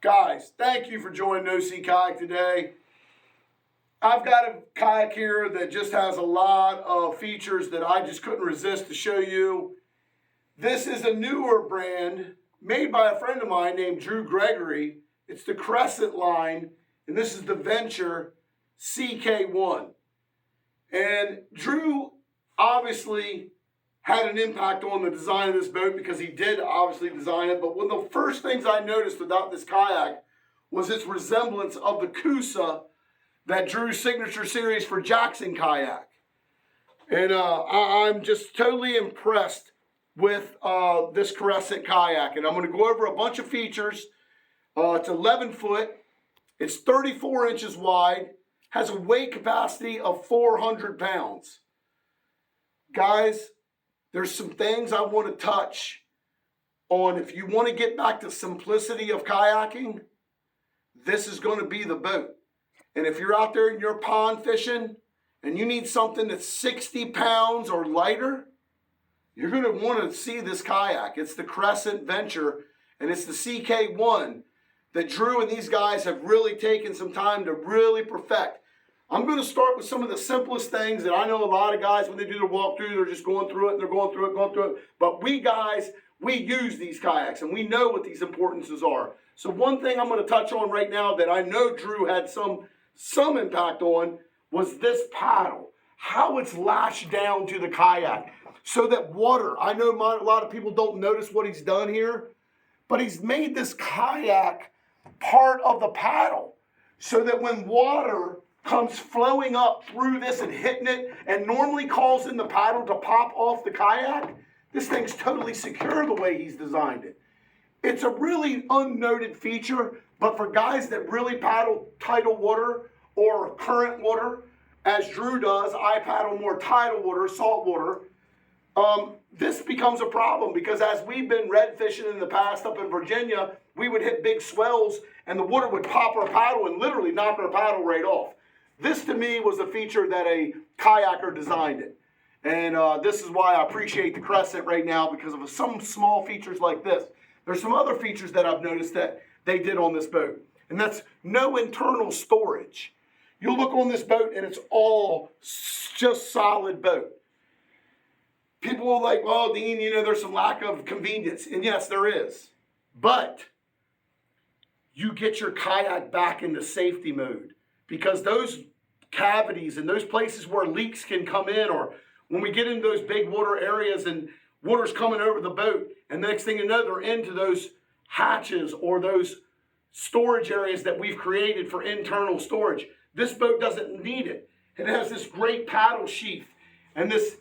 Guys, thank you for joining OC Kayak today. I've got a kayak here that just has a lot of features that I just couldn't resist to show you. This is a newer brand made by a friend of mine named Drew Gregory. It's the Crescent line, and this is the Venture CK1. And Drew obviously had an impact on the design of this boat because he did obviously design it. But one of the first things I noticed about this kayak was its resemblance of the Kusa, that Drew's signature series for Jackson kayak. And I'm just totally impressed with this Crescent kayak. And I'm going to go over a bunch of features. It's 11 foot. It's 34 inches wide. Has a weight capacity of 400 pounds. Guys, there's some things I want to touch on. If you want to get back to simplicity of kayaking, this is going to be the boat. And if you're out there and you're pond fishing and you need something that's 60 pounds or lighter, you're going to want to see this kayak. It's the Crescent Venture, and it's the CK1 that Drew and these guys have really taken some time to really perfect. I'm going to start with some of the simplest things that I know a lot of guys, when they do their walkthrough, they're just going through it, and they're going through it. But we guys, we use these kayaks, and we know what these importances are. So one thing I'm going to touch on right now that I know Drew had some impact on was this paddle. How it's lashed down to the kayak so that water, I know a lot of people don't notice what he's done here, but he's made this kayak part of the paddle so that when water comes flowing up through this and hitting it and normally causing the paddle to pop off the kayak, this thing's totally secure the way he's designed it. It's a really unnoted feature, but for guys that really paddle tidal water or current water, as Drew does, I paddle more tidal water, salt water, this becomes a problem because as we've been red fishing in the past up in Virginia, we would hit big swells and the water would pop our paddle and literally knock our paddle right off. This to me was a feature that a kayaker designed it. And this is why I appreciate the Crescent right now, because of some small features like this. There's some other features that I've noticed that they did on this boat. And that's no internal storage. You'll look on this boat and it's all just solid boat. People will like, well, Dean, there's some lack of convenience. And yes, there is. But you get your kayak back into safety mode, because those cavities and those places where leaks can come in, or when we get into those big water areas and water's coming over the boat, and the next thing you know, they're into those hatches or those storage areas that we've created for internal storage. This boat doesn't need it. It has this great paddle sheath and this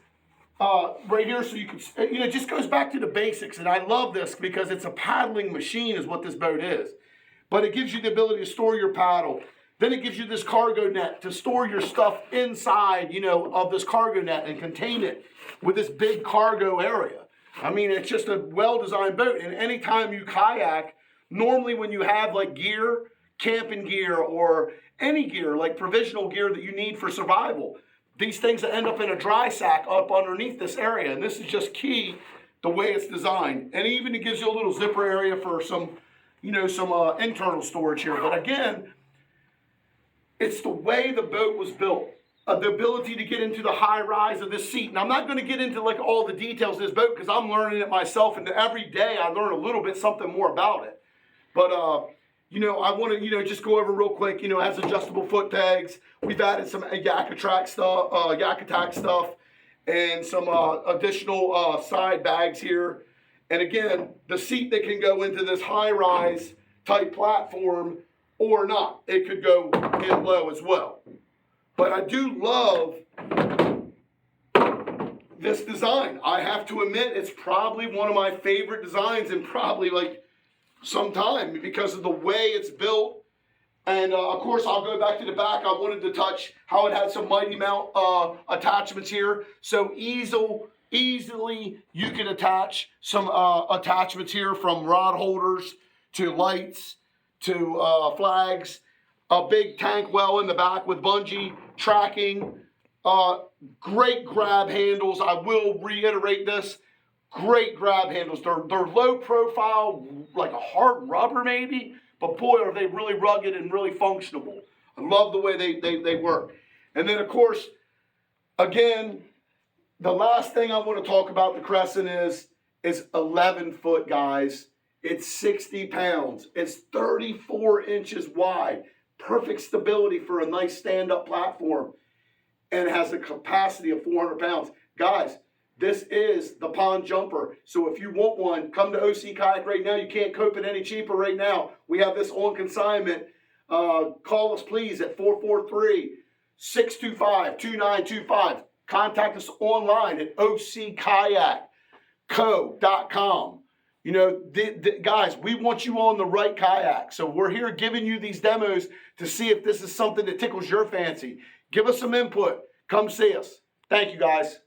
right here, so you can, it just goes back to the basics. And I love this because it's a paddling machine is what this boat is. But it gives you the ability to store your paddle. Then it gives you this cargo net to store your stuff inside, of this cargo net and contain it with this big cargo area. I mean, it's just a well-designed boat. And anytime you kayak, normally when you have like gear, camping gear, or any gear, like provisional gear that you need for survival, these things end up in a dry sack up underneath this area. And this is just key the way it's designed. And even it gives you a little zipper area for some internal storage here. But again, it's the way the boat was built. The ability to get into the high rise of this seat. And I'm not going to get into like all the details of this boat because I'm learning it myself. And every day I learn a little bit something more about it. But, I want to, just go over real quick. It has adjustable foot pegs. We've added some Yak Attack stuff, and some additional side bags here. And again, the seat that can go into this high-rise type platform or not. It could go in low as well. But I do love this design. I have to admit, it's probably one of my favorite designs in probably like some time because of the way it's built. And of course, I'll go back to the back. I wanted to touch how it had some Mighty Mount attachments here. So easily you can attach some attachments here, from rod holders to lights to flags. A big tank well in the back with bungee tracking. Great grab handles. I will reiterate this. Great grab handles. They're low profile, like a hard rubber maybe, but boy, are they really rugged and really functional. I love the way they work. And then, of course, again, the last thing I want to talk about the Crescent is 11 foot, guys. It's 60 pounds. It's 34 inches wide. Perfect stability for a nice stand-up platform. And has a capacity of 400 pounds. Guys, this is the pond jumper. So if you want one, come to OC Kayak right now. You can't cope it any cheaper right now. We have this on consignment. Call us, please, at 443-625-2925. Contact us online at ockayakco.com. You know, guys, we want you on the right kayak. So we're here giving you these demos to see if this is something that tickles your fancy. Give us some input. Come see us. Thank you, guys.